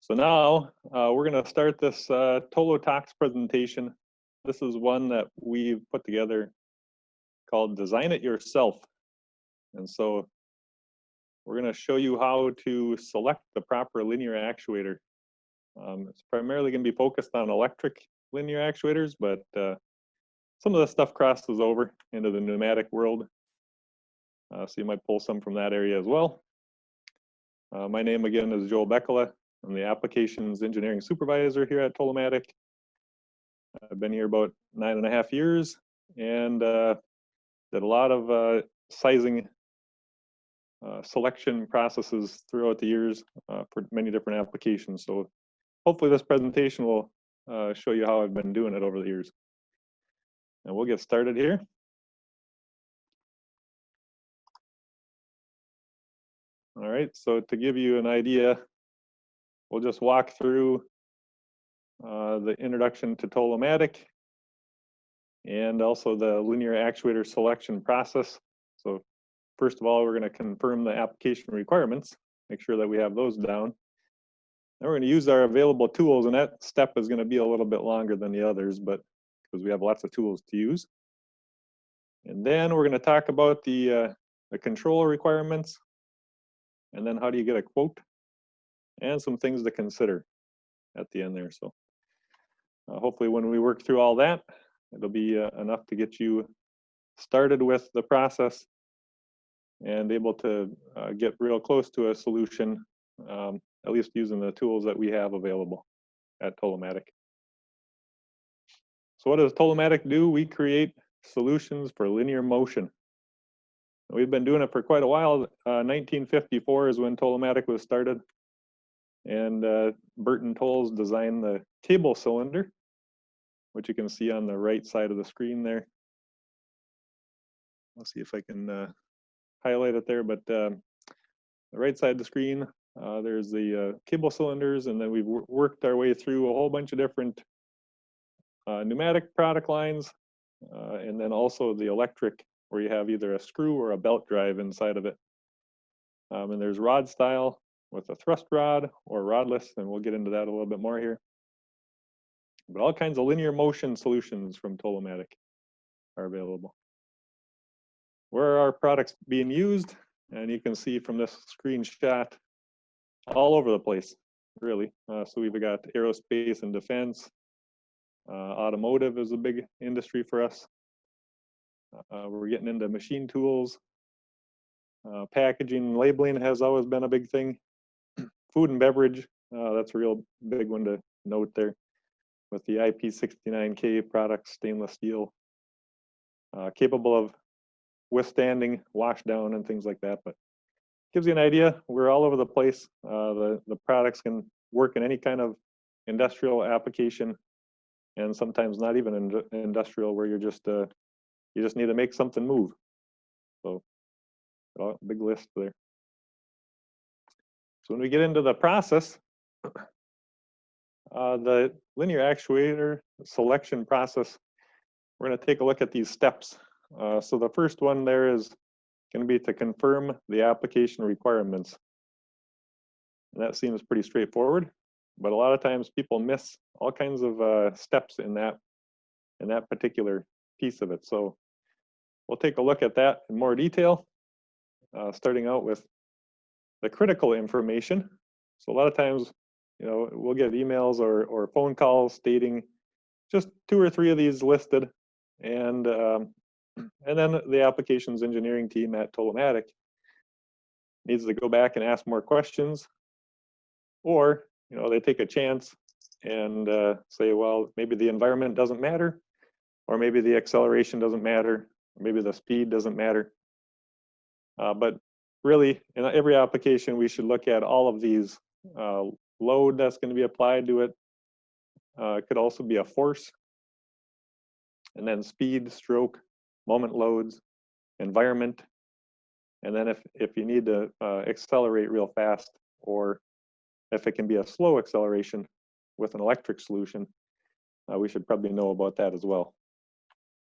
So now we're going to start this ToloTalks presentation. This is one that we've put together called Design It Yourself. And so we're going to show you how to select the proper linear actuator. It's primarily going to be focused on electric linear actuators, but some of the stuff crosses over into the pneumatic world. So you might pull some from that area as well. My name again is Joel Beckela. I'm the Applications Engineering Supervisor here at Tolomatic. I've been here about 9.5 years and did a lot of sizing selection processes throughout the years for many different applications. So hopefully this presentation will show you how I've been doing it over the years. And we'll get started here. All right, so to give you an idea, we'll just walk through the introduction to Tolomatic and also the linear actuator selection process. So first of all, we're going to confirm the application requirements, make sure that we have those down. Then we're going to use our available tools, and that step is going to be a little bit longer than the others, but because we have lots of tools to use. And then we're going to talk about the control requirements, and then how do you get a quote, and some things to consider at the end there. So hopefully when we work through all that, it'll be enough to get you started with the process and able to get real close to a solution, at least using the tools that we have available at Tolomatic. So what does Tolomatic do? We create solutions for linear motion. We've been doing it for quite a while. 1954 is when Tolomatic was started. And Burton Tolles designed the cable cylinder, which you can see on the right side of the screen there. I'll see if I can highlight it there, but the right side of the screen, there's the cable cylinders, and then we've worked our way through a whole bunch of different pneumatic product lines, and then also the electric, where you have either a screw or a belt drive inside of it. And there's rod style with a thrust rod or rodless, and we'll get into that a little bit more here. But all kinds of linear motion solutions from Tolomatic are available. Where are our products being used? And you can see from this screenshot all over the place, really. So we've got aerospace and defense. Automotive is a big industry for us. We're getting into machine tools. Packaging and labeling has always been a big thing. Food and beverage, that's a real big one to note there with the IP69K products, stainless steel, capable of withstanding washdown and things like that. But gives you an idea, we're all over the place. The products can work in any kind of industrial application, and sometimes not even industrial, where you just need to make something move. So big list there. So when we get into the process, the linear actuator selection process, we're going to take a look at these steps. So the first one there is going to be to confirm the application requirements. And that seems pretty straightforward, but a lot of times people miss all kinds of steps in that particular piece of it. So we'll take a look at that in more detail, starting out with the critical information. So a lot of times, we'll get emails or phone calls stating just 2 or 3 of these listed, and then the applications engineering team at Tolomatic needs to go back and ask more questions, or they take a chance and say, well, maybe the environment doesn't matter, or maybe the acceleration doesn't matter, or maybe the speed doesn't matter. But really, in every application, we should look at all of these. Load that's going to be applied to it. It could also be a force. And then speed, stroke, moment loads, environment. And then if you need to accelerate real fast, or if it can be a slow acceleration with an electric solution, we should probably know about that as well.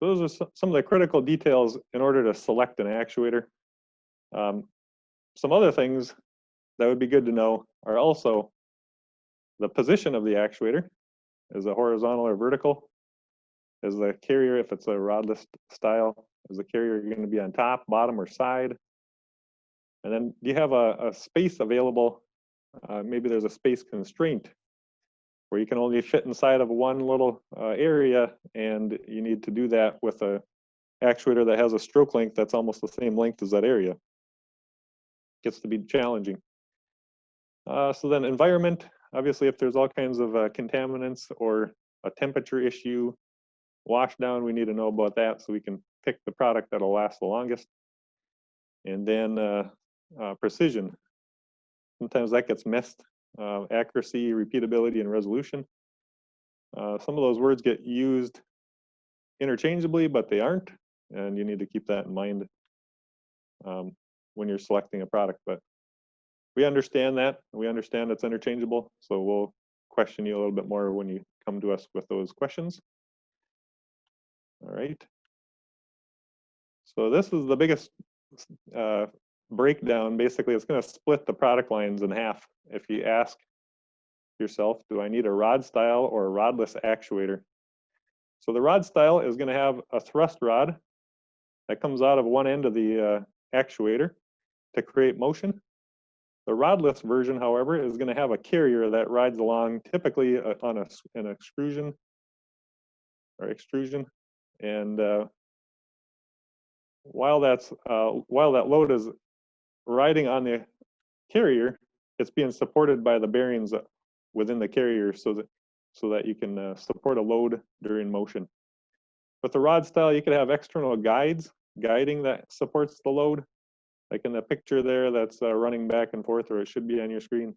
Those are some of the critical details in order to select an actuator. Some other things that would be good to know are also the position of the actuator. Is it horizontal or vertical? Is the carrier, if it's a rodless style, is the carrier going to be on top, bottom, or side? And then do you have a space available? Maybe there's a space constraint where you can only fit inside of one little area, and you need to do that with a actuator that has a stroke length that's almost the same length as that area. Gets to be challenging. So then environment, obviously if there's all kinds of contaminants or a temperature issue, wash down, we need to know about that so we can pick the product that'll last the longest. And then precision. Sometimes that gets missed. Accuracy, repeatability, and resolution. Some of those words get used interchangeably, but they aren't, and you need to keep that in mind when you're selecting a product. But we understand that. We understand it's interchangeable, so we'll question you a little bit more when you come to us with those questions. All right. So this is the biggest breakdown. Basically, it's going to split the product lines in half. If you ask yourself, do I need a rod style or a rodless actuator? So the rod style is going to have a thrust rod that comes out of one end of the actuator to create motion. The rodless version, however, is going to have a carrier that rides along, typically on an extrusion or extrusion. And while that load is riding on the carrier, it's being supported by the bearings within the carrier, so that you can support a load during motion. With the rod style, you could have external guiding that supports the load, like in the picture there that's running back and forth, or it should be on your screen.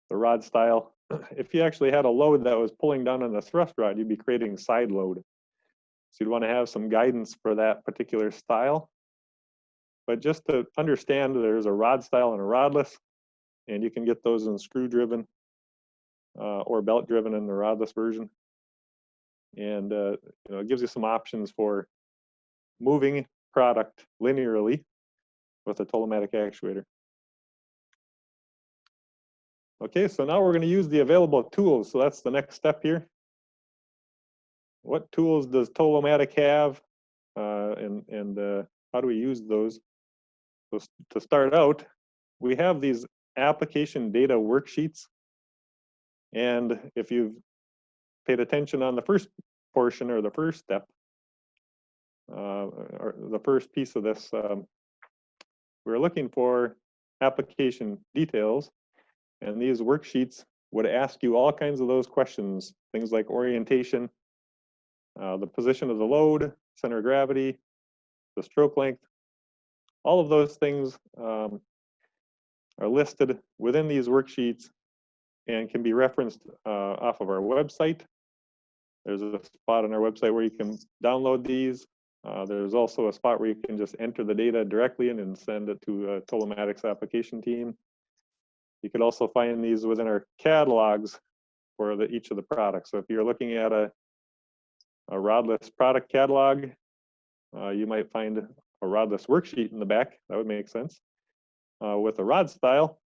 The rod style, if you actually had a load that was pulling down on the thrust rod, you'd be creating side load. So you'd want to have some guidance for that particular style. But just to understand, there's a rod style and a rodless, and you can get those in screw driven or belt driven in the rodless version. And it gives you some options for moving product linearly with a Tolomatic actuator. Okay, so now we're going to use the available tools. So that's the next step here. What tools does Tolomatic have, and how do we use those? So to start out, we have these application data worksheets. And if you've paid attention on the first portion or the first step, or the first piece of this, we're looking for application details, and these worksheets would ask you all kinds of those questions, things like orientation, the position of the load, center of gravity, the stroke length. All of those things are listed within these worksheets and can be referenced off of our website. There's a spot on our website where you can download these. There's also a spot where you can just enter the data directly in and send it to Tolomatic's application team. You could also find these within our catalogs for each of the products. So if you're looking at a rodless product catalog, you might find a rodless worksheet in the back. That would make sense. With a rod style,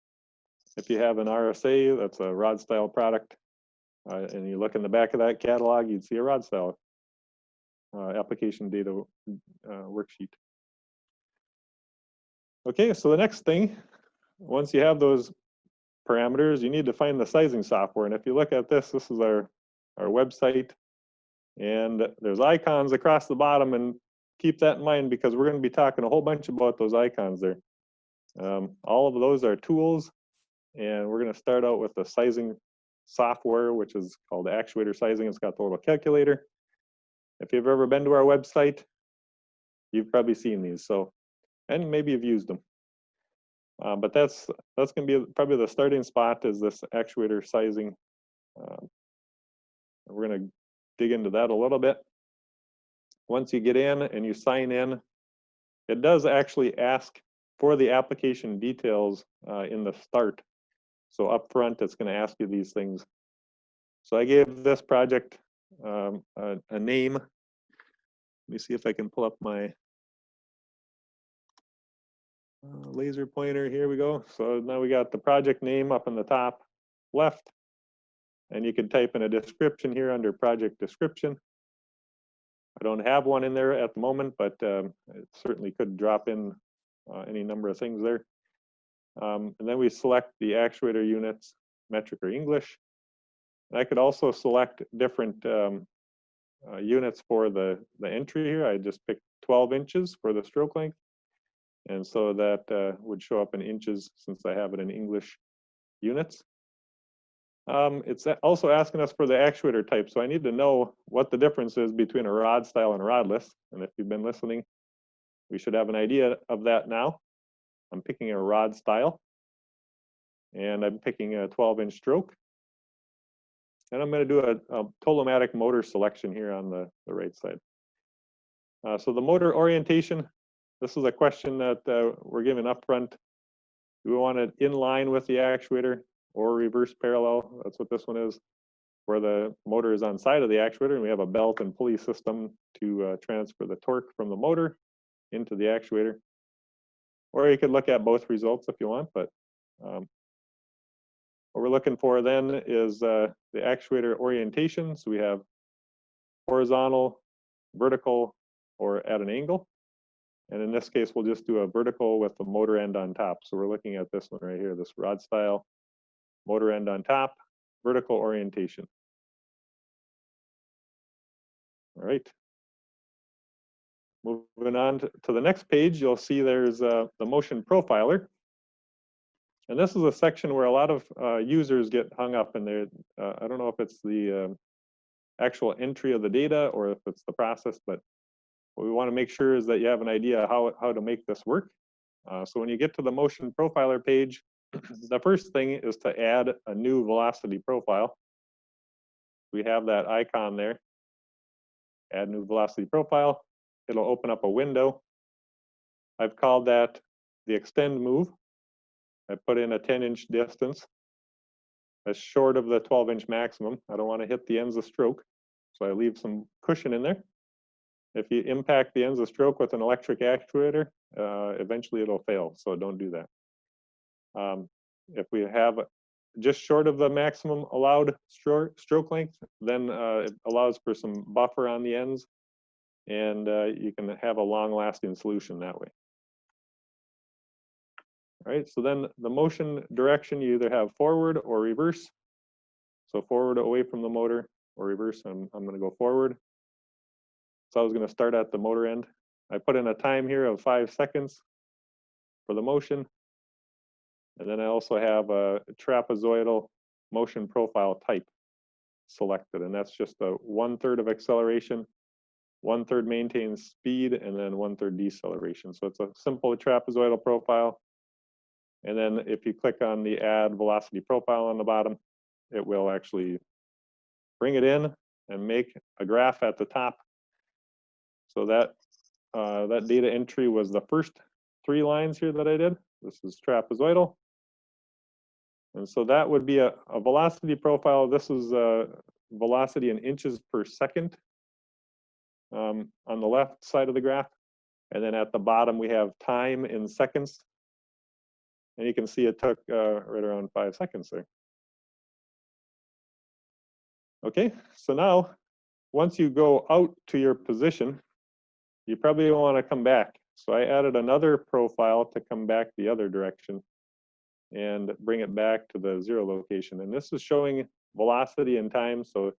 if you have an RSA, that's a rod style product, and you look in the back of that catalog, you'd see a rod style application data worksheet. Okay, so the next thing, once you have those parameters, you need to find the sizing software. And if you look at this, this is our website, and there's icons across the bottom, and keep that in mind because we're going to be talking a whole bunch about those icons there. All of those are tools, and we're going to start out with the sizing software, which is called Actuator Sizing. It's got the little calculator. If you've ever been to our website, you've probably seen these. So, and maybe you've used them. But that's going to be probably the starting spot, is this actuator sizing. We're going to dig into that a little bit. Once you get in and you sign in, it does actually ask for the application details in the start. So up front, it's going to ask you these things. So I gave this project a name. Let me see if I can pull up my laser pointer. Here we go. So now we got the project name up in the top left. And you can type in a description here under project description. I don't have one in there at the moment, but it certainly could drop in any number of things there. And then we select the actuator units, metric or English. And I could also select different units for the entry here. I just picked 12 inches for the stroke length. And so that would show up in inches since I have it in English units. It's also asking us for the actuator type. So I need to know what the difference is between a rod style and a rodless. And if you've been listening, we should have an idea of that now. I'm picking a rod style. And I'm picking a 12-inch stroke. And I'm going to do a Tolomatic motor selection here on the right side. So the motor orientation, this is a question that we're given up front. Do we want it in line with the actuator or reverse parallel? That's what this one is, where the motor is on side of the actuator and we have a belt and pulley system to transfer the torque from the motor into the actuator. Or you could look at both results if you want, but what we're looking for then is the actuator orientation. So we have horizontal, vertical, or at an angle. And in this case, we'll just do a vertical with the motor end on top. So we're looking at this one right here, this rod style, motor end on top, vertical orientation. All right. Moving on to the next page, you'll see there's the motion profiler. And this is a section where a lot of users get hung up in there. I don't know if it's the actual entry of the data or if it's the process, but what we want to make sure is that you have an idea how to make this work. So when you get to the motion profiler page, the first thing is to add a new velocity profile. We have that icon there. Add new velocity profile. It'll open up a window. I've called that the extend move. I put in a 10-inch distance. That's short of the 12-inch maximum. I don't want to hit the ends of stroke, so I leave some cushion in there. If you impact the ends of stroke with an electric actuator, eventually it'll fail, so don't do that. If we have just short of the maximum allowed stroke length, then it allows for some buffer on the ends, and you can have a long-lasting solution that way. All right, so then the motion direction, you either have forward or reverse. So forward away from the motor or reverse, I'm going to go forward. So I was going to start at the motor end. I put in a time here of 5 seconds for the motion. And then I also have a trapezoidal motion profile type selected. And that's just a 1/3 of acceleration, 1/3 maintained speed, and then 1/3 deceleration. So it's a simple trapezoidal profile. And then if you click on the add velocity profile on the bottom, it will actually bring it in and make a graph at the top. So that that data entry was the first 3 lines here that I did. This is trapezoidal. And so that would be a velocity profile. This is velocity in inches per second on the left side of the graph. And then at the bottom, we have time in seconds. And you can see it took right around 5 seconds there. Okay, so now, once you go out to your position, you probably want to come back. So I added another profile to come back the other direction and bring it back to the 0 location. And this is showing velocity and time. So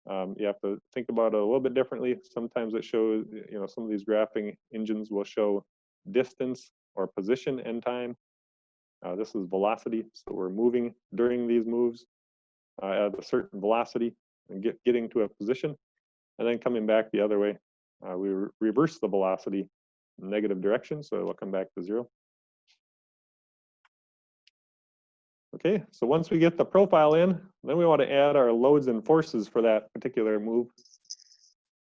you have to think about it a little bit differently. Sometimes it shows, some of these graphing engines will show distance or position and time. This is velocity. So we're moving during these moves at a certain velocity and getting to a position and then coming back the other way. We reverse the velocity in negative direction, so it will come back to 0. Okay, so once we get the profile in, then we want to add our loads and forces for that particular move.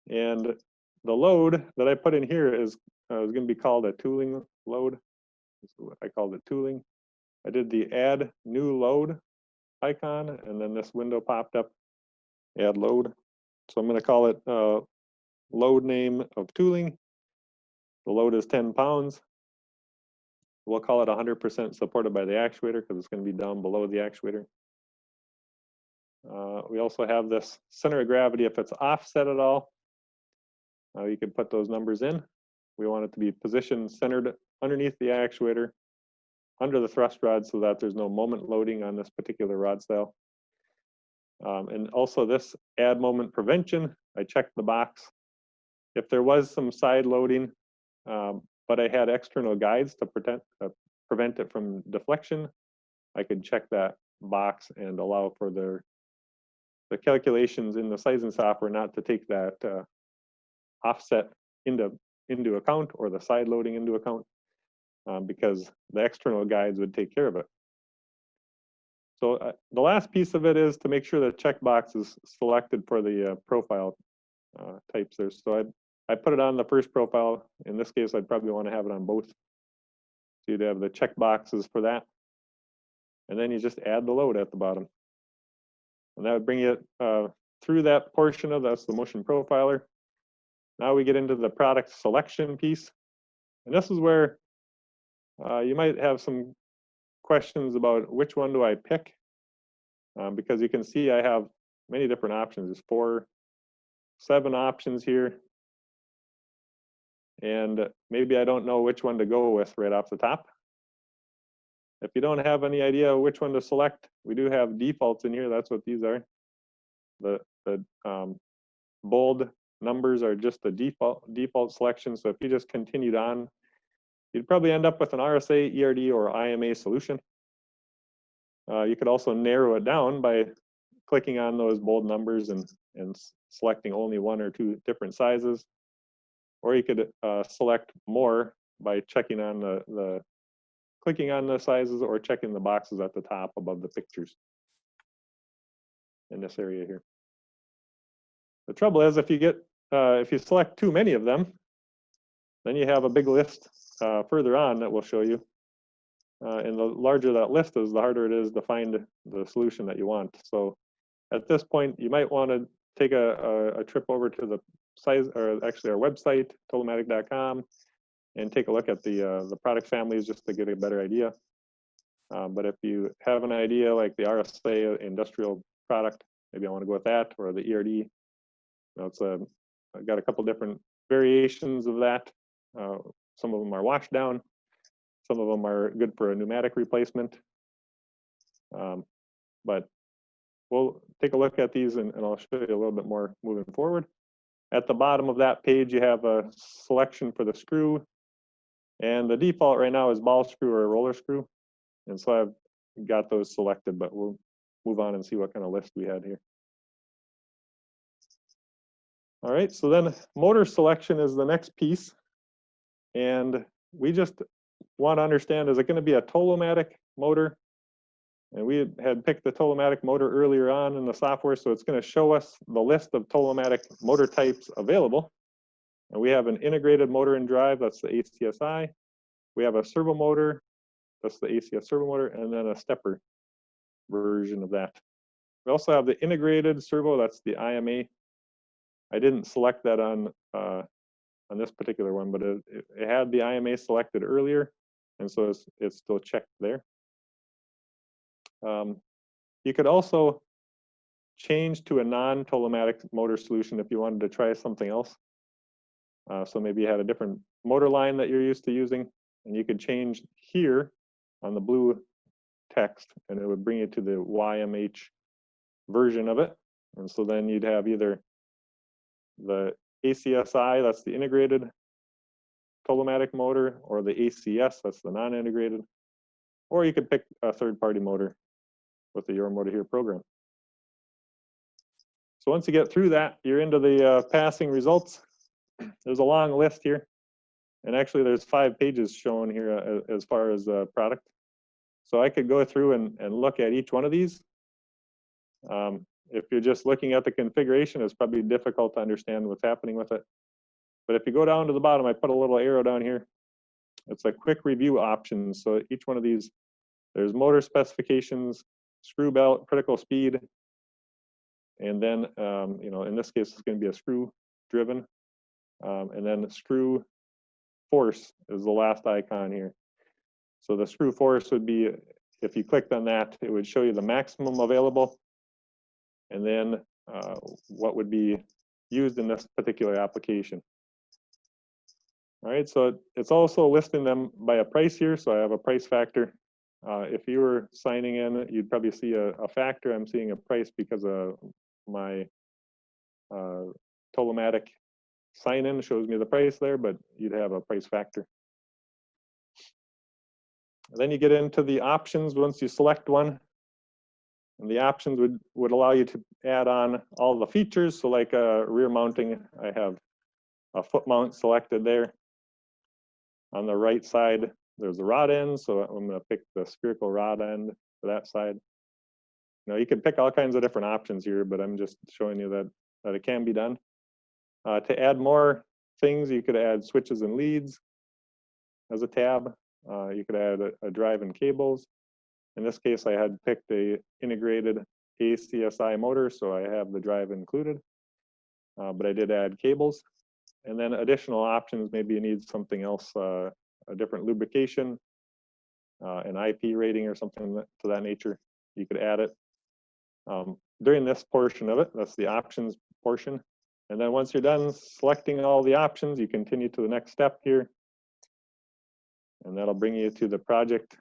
And the load that I put in here is going to be called a tooling load. So I called it tooling. I did the add new load icon, and then this window popped up, add load. So I'm going to call it load name of tooling. The load is 10 pounds. We'll call it 100% supported by the actuator because it's going to be down below the actuator. We also have this center of gravity. If it's offset at all, you can put those numbers in. We want it to be positioned centered underneath the actuator, under the thrust rod, so that there's no moment loading on this particular rod style. And also this add moment prevention, I checked the box. If there was some side loading, but I had external guides to prevent it from deflection, I could check that box and allow for the calculations in the sizing software not to take that offset into account, or the side loading into account, because the external guides would take care of it. So the last piece of it is to make sure the checkbox is selected for the profile types there. So I put it on the first profile. In this case, I'd probably want to have it on both. So you'd have the check boxes for that. And then you just add the load at the bottom. And that would bring you through that portion of that's the motion profiler. Now we get into the product selection piece. And this is where you might have some questions about which one do I pick, because you can see I have many different options. There's 7 options here, and maybe I don't know which one to go with right off the top. If you don't have any idea which one to select, we do have defaults in here. That's what these are. The bold numbers are just the default selection. So if you just continued on, you'd probably end up with an RSA, ERD, or IMA solution. You could also narrow it down by clicking on those bold numbers and selecting only 1 or 2 different sizes. Or you could select more by checking on clicking on the sizes, or checking the boxes at the top above the pictures in this area here. The trouble is, if you select too many of them, then you have a big list further on that we'll show you. And the larger that list is, the harder it is to find the solution that you want. So at this point, you might want to take a trip over to the or actually our website, tolomatic.com, and take a look at the product families just to get a better idea. But if you have an idea like the RSA industrial product, maybe I want to go with that, or the ERD. I've got a couple different variations of that. Some of them are wash down. Some of them are good for a pneumatic replacement. But we'll take a look at these, and I'll show you a little bit more moving forward. At the bottom of that page, you have a selection for the screw. And the default right now is ball screw or roller screw. And so I've got those selected, but we'll move on and see what kind of list we had here. All right, so then motor selection is the next piece. And we just want to understand, is it going to be a Tolomatic motor? And we had picked the Tolomatic motor earlier on in the software, so it's going to show us the list of Tolomatic motor types available. And we have an integrated motor and drive, that's the ACSI. We have a servo motor, that's the ACS servo motor, and then a stepper version of that. We also have the integrated servo, that's the IMA. I didn't select that on this particular one, but it had the IMA selected earlier, and so it's still checked there. You could also change to a non-Tolomatic motor solution if you wanted to try something else. So maybe you had a different motor line that you're used to using, and you could change here on the blue text, and it would bring you to the YMH version of it. And so then you'd have either the ACSI, that's the integrated Tolomatic motor, or the ACS, that's the non-integrated, or you could pick a third-party motor with the Your Motor Here program. So once you get through that, you're into the passing results. There's a long list here, and actually there's 5 pages shown here as far as the product. So I could go through and look at each one of these. If you're just looking at the configuration, it's probably difficult to understand what's happening with it. But if you go down to the bottom, I put a little arrow down here. It's a quick review options. So each one of these, there's motor specifications, screw belt, critical speed, and then in this case it's going to be a screw driven, and then screw force is the last icon here. So the screw force would be, if you clicked on that, it would show you the maximum available, and then what would be used in this particular application. All right, so it's also listing them by a price here, so I have a price factor. If you were signing in, you'd probably see a factor. I'm seeing a price because of my Tolomatic sign-in shows me the price there, but you'd have a price factor. And then you get into the options once you select one. And the options would allow you to add on all the features. So like rear mounting, I have a foot mount selected there. On the right side, there's a rod end. So I'm going to pick the spherical rod end for that side. You could pick all kinds of different options here, but I'm just showing you that it can be done. To add more things, you could add switches and leads as a tab. You could add a drive and cables. In this case, I had picked a integrated ACSI motor, so I have the drive included, but I did add cables. And then additional options, maybe you need something else, a different lubrication, an IP rating or something to that nature. You could add it. During this portion of it, that's the options portion. And then once you're done selecting all the options, you continue to the next step here. And that'll bring you to the project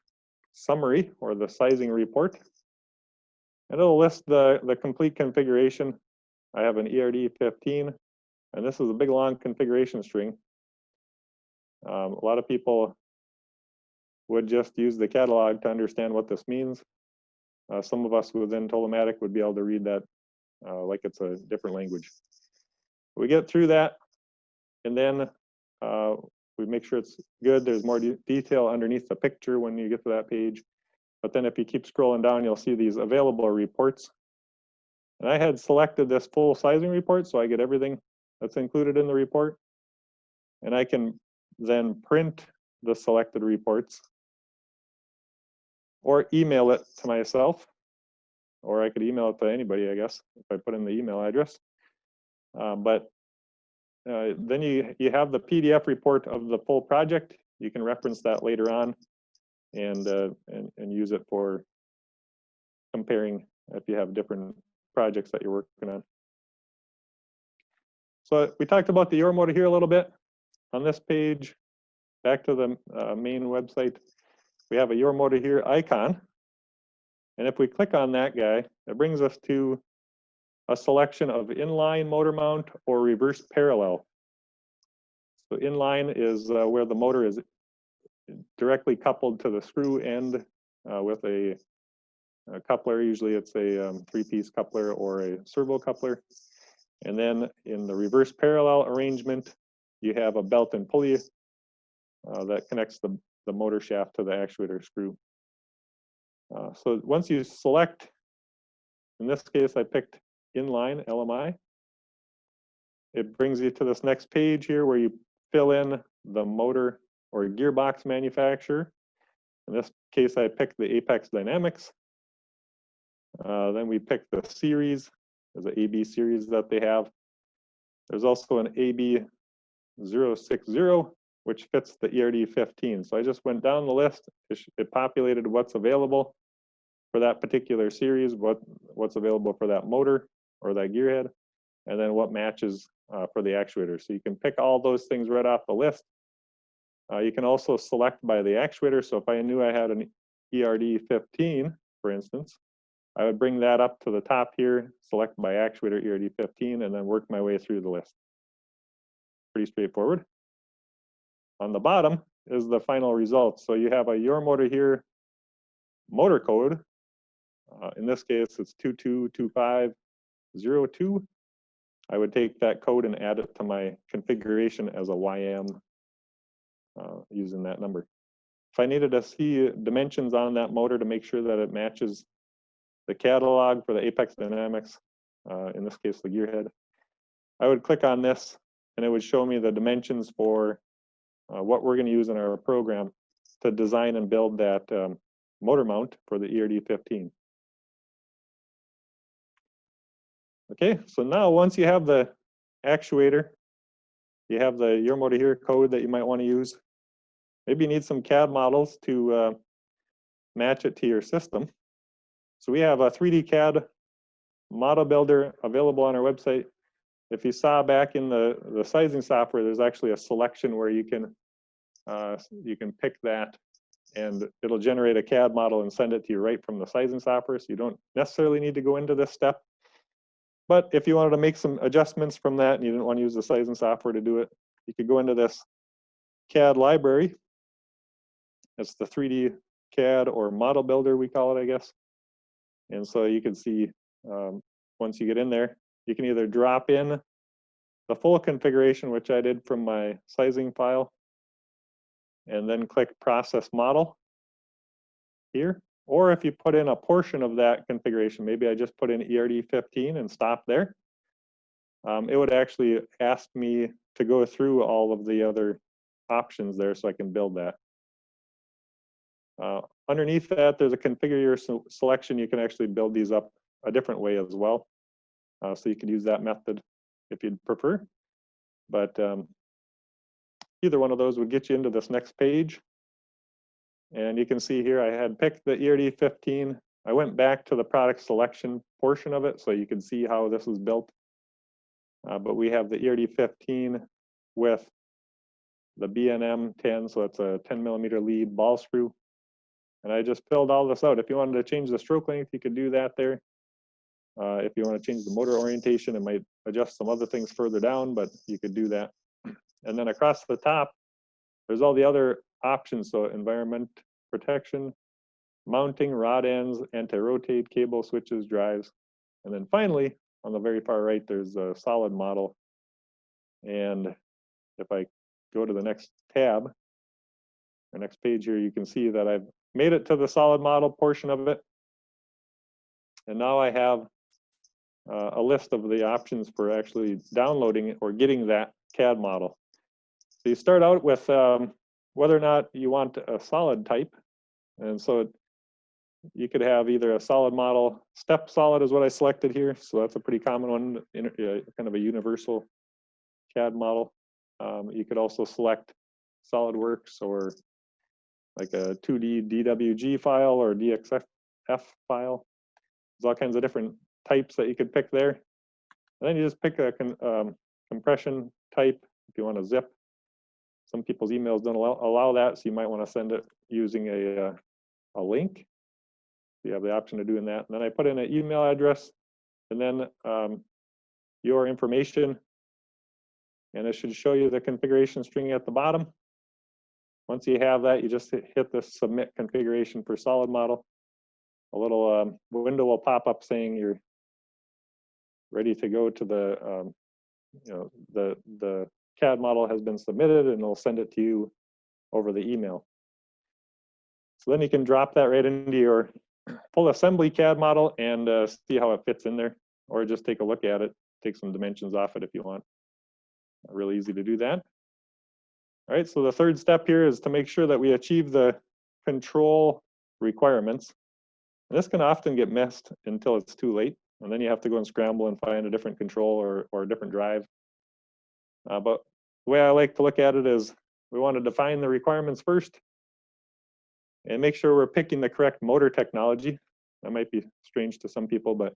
summary or the sizing report. And it'll list the complete configuration. I have an ERD 15, and this is a big long configuration string. A lot of people would just use the catalog to understand what this means. Some of us within Tolomatic would be able to read that like it's a different language. We get through that, and then we make sure it's good. There's more detail underneath the picture when you get to that page. But then if you keep scrolling down, you'll see these available reports. And I had selected this full sizing report, so I get everything that's included in the report. And I can then print the selected reports or email it to myself, or I could email it to anybody, I guess, if I put in the email address. Then you have the PDF report of the full project. You can reference that later on and use it for comparing if you have different projects that you're working on. So we talked about the Your Motor here a little bit. On this page, back to the main website, we have a Your Motor here icon. And if we click on that guy, it brings us to a selection of inline motor mount or reverse parallel. So inline is where the motor is directly coupled to the screw end with a coupler. Usually it's a 3-piece coupler or a servo coupler. And then in the reverse parallel arrangement, you have a belt and pulley that connects the motor shaft to the actuator screw. So once you select, in this case, I picked inline LMI. It brings you to this next page here where you fill in the motor or gearbox manufacturer. In this case, I picked the Apex Dynamics. Then we pick the series. There's an AB series that they have. There's also an AB060, which fits the ERD 15. So I just went down the list. It populated what's available for that particular series, what's available for that motor or that gearhead, and then what matches for the actuator. So you can pick all those things right off the list. You can also select by the actuator. So if I knew I had an ERD 15, for instance, I would bring that up to the top here, select by actuator ERD 15, and then work my way through the list. Pretty straightforward. On the bottom is the final result. So you have a Your Motor here motor code. In this case, it's 222502. I would take that code and add it to my configuration as a YM using that number. If I needed to see dimensions on that motor to make sure that it matches the catalog for the Apex Dynamics, in this case, the gearhead, I would click on this and it would show me the dimensions for what we're going to use in our program to design and build that motor mount for the ERD 15. Okay, so now once you have the actuator, you have the Your Motor here code that you might want to use. Maybe you need some CAD models to match it to your system. So we have a 3D CAD model builder available on our website. If you saw back in the sizing software, there's actually a selection where you can pick that, and it'll generate a CAD model and send it to you right from the sizing software. So you don't necessarily need to go into this step. But if you wanted to make some adjustments from that and you didn't want to use the sizing software to do it, you could go into this CAD library. It's the 3D CAD or model builder, we call it, I guess. And so you can see once you get in there, you can either drop in the full configuration, which I did from my sizing file, and then click process model here. Or if you put in a portion of that configuration, maybe I just put in ERD15 and stop there, it would actually ask me to go through all of the other options there so I can build that. Underneath that, there's a configure your selection. You can actually build these up a different way as well. So you could use that method if you'd prefer. But either one of those would get you into this next page. And you can see here I had picked the ERD15. I went back to the product selection portion of it so you can see how this is built. But we have the ERD15 with the BNM 10, so it's a 10mm lead ball screw. And I just filled all this out. If you wanted to change the stroke length, you could do that there. If you want to change the motor orientation, it might adjust some other things further down, but you could do that. And then across the top, there's all the other options. So environment protection, mounting, rod ends, anti-rotate, cable switches, drives. And then finally, on the very far right, there's a solid model. And if I go to the next tab, the next page here, you can see that I've made it to the solid model portion of it. And now I have a list of the options for actually downloading or getting that CAD model. So you start out with whether or not you want a solid type. And so you could have either a solid model, step solid is what I selected here. So that's a pretty common one, kind of a universal CAD model. You could also select SolidWorks or like a 2D DWG file or DXF file. There's all kinds of different types that you could pick there. And then you just pick a compression type if you want to zip. Some people's emails don't allow that, so you might want to send it using a link. You have the option of doing that. And then I put in an email address and then your information. And it should show you the configuration string at the bottom. Once you have that, you just hit the submit configuration for solid model. A little window will pop up saying you're ready to go to the, the CAD model has been submitted, and it'll send it to you over the email. So then you can drop that right into your full assembly CAD model and see how it fits in there, or just take a look at it, take some dimensions off it if you want. Really easy to do that. All right, so the third step here is to make sure that we achieve the control requirements. And this can often get missed until it's too late, and then you have to go and scramble and find a different control or a different drive. But the way I like to look at it is we want to define the requirements first and make sure we're picking the correct motor technology. That might be strange to some people, but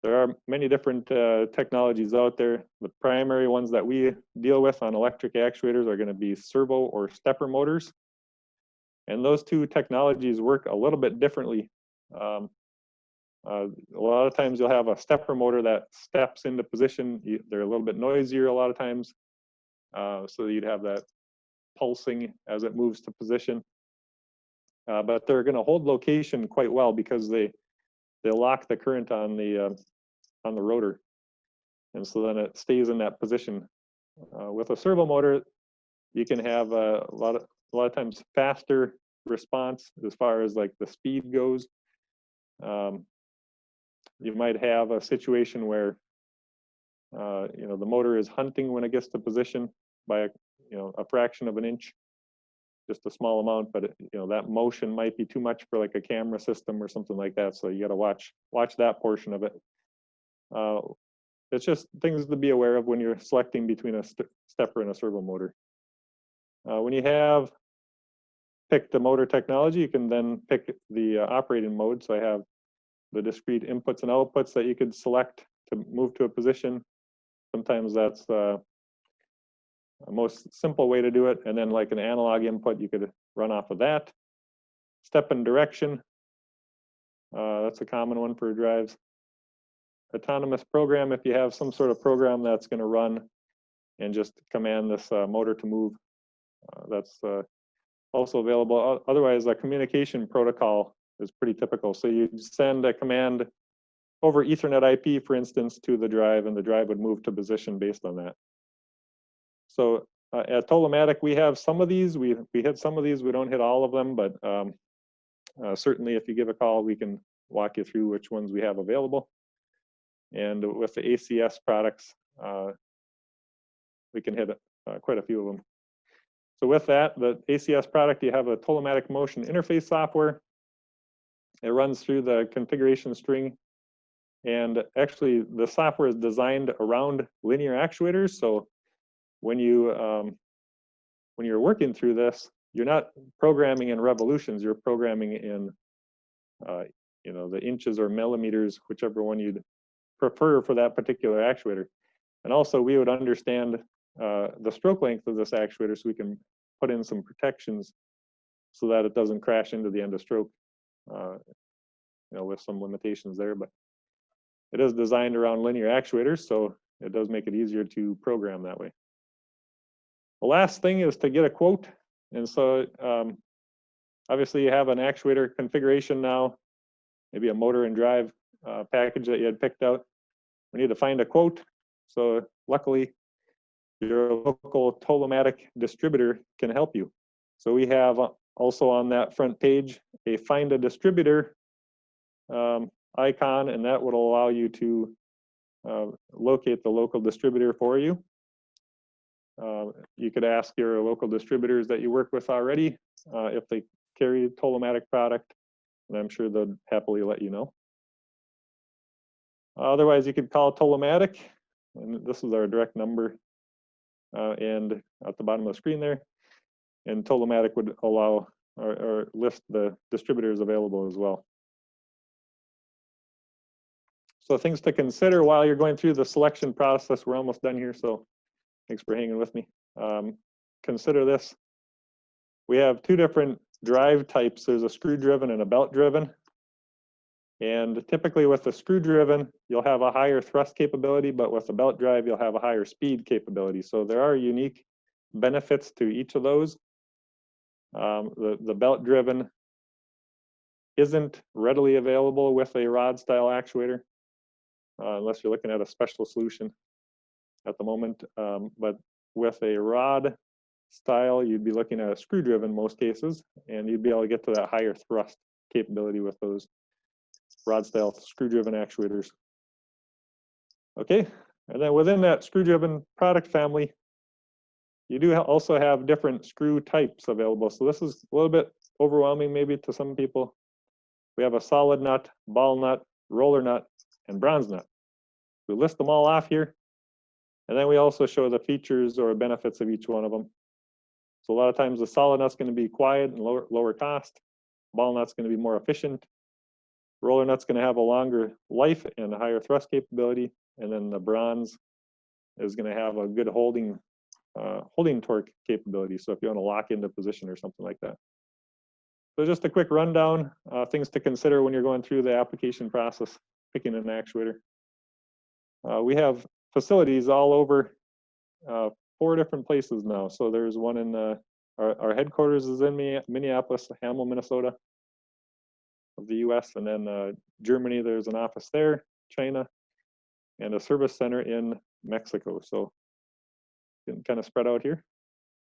there are many different technologies out there. The primary ones that we deal with on electric actuators are going to be servo or stepper motors. And those two technologies work a little bit differently. A lot of times you'll have a stepper motor that steps into position. They're a little bit noisier a lot of times. So you'd have that pulsing as it moves to position. But they're going to hold location quite well because they lock the current on the rotor, and so then it stays in that position. With a servo motor, you can have a lot of times faster response as far as like the speed goes. You might have a situation where the motor is hunting when it gets to position by a fraction of an inch, just a small amount, but that motion might be too much for like a camera system or something like that. So you got to watch that portion of it. It's just things to be aware of when you're selecting between a stepper and a servo motor. When you have picked the motor technology, you can then pick the operating mode. So I have the discrete inputs and outputs that you could select to move to a position. Sometimes that's the most simple way to do it. And then like an analog input, you could run off of that. Step and direction, that's a common one for drives. Autonomous program, if you have some sort of program that's going to run and just command this motor to move, that's also available. Otherwise, a communication protocol is pretty typical. So you'd send a command over Ethernet IP, for instance, to the drive, and the drive would move to position based on that. So at ToloTalks, we have some of these. We hit some of these. We don't hit all of them, but certainly if you give a call, we can walk you through which ones we have available. And with the ACS products, we can hit quite a few of them. So with that, the ACS product, you have a ToloTalks motion interface software. It runs through the configuration string. And actually, the software is designed around linear actuators. So when you're working through this, you're not programming in revolutions. You're programming in the inches or millimeters, whichever one you'd prefer for that particular actuator. And also, we would understand the stroke length of this actuator, so we can put in some protections so that it doesn't crash into the end of stroke. With some limitations there, but it is designed around linear actuators, so it does make it easier to program that way. The last thing is to get a quote. And so obviously you have an actuator configuration now, maybe a motor and drive package that you had picked out. We need to find a quote. So luckily, your local ToloTalks distributor can help you. So we have also on that front page a find a distributor icon, and that would allow you to locate the local distributor for you. You could ask your local distributors that you work with already if they carry ToloTalks product, and I'm sure they'll happily let you know. Otherwise, you could call ToloTalks, and this is our direct number, and at the bottom of the screen there. And ToloTalks would allow or list the distributors available as well. So things to consider while you're going through the selection process. We're almost done here, so thanks for hanging with me. Consider this. We have two different drive types. There's a screw-driven and a belt-driven. And typically with the screw-driven, you'll have a higher thrust capability, but with the belt drive, you'll have a higher speed capability. So there are unique benefits to each of those. The belt-driven isn't readily available with a rod-style actuator. Unless you're looking at a special solution at the moment. But with a rod style, you'd be looking at a screw-driven in most cases, and you'd be able to get to that higher thrust capability with those rod-style screw-driven actuators. Okay, and then within that screw-driven product family, you do also have different screw types available. So this is a little bit overwhelming maybe to some people. We have a solid nut, ball nut, roller nut, and bronze nut. We list them all off here, and then we also show the features or benefits of each one of them. So a lot of times the solid nut's going to be quiet and lower cost. Ball nut's going to be more efficient. Roller nut's going to have a longer life and a higher thrust capability, and then the bronze is going to have a good holding torque capability. So if you want to lock into position or something like that. So just a quick rundown, things to consider when you're going through the application process, picking an actuator. We have facilities all over 4 different places now. So there's one in our headquarters is in Minneapolis, Hamel, Minnesota of the US, and then Germany, there's an office there, China, and a service center in Mexico. So you can kind of spread out here.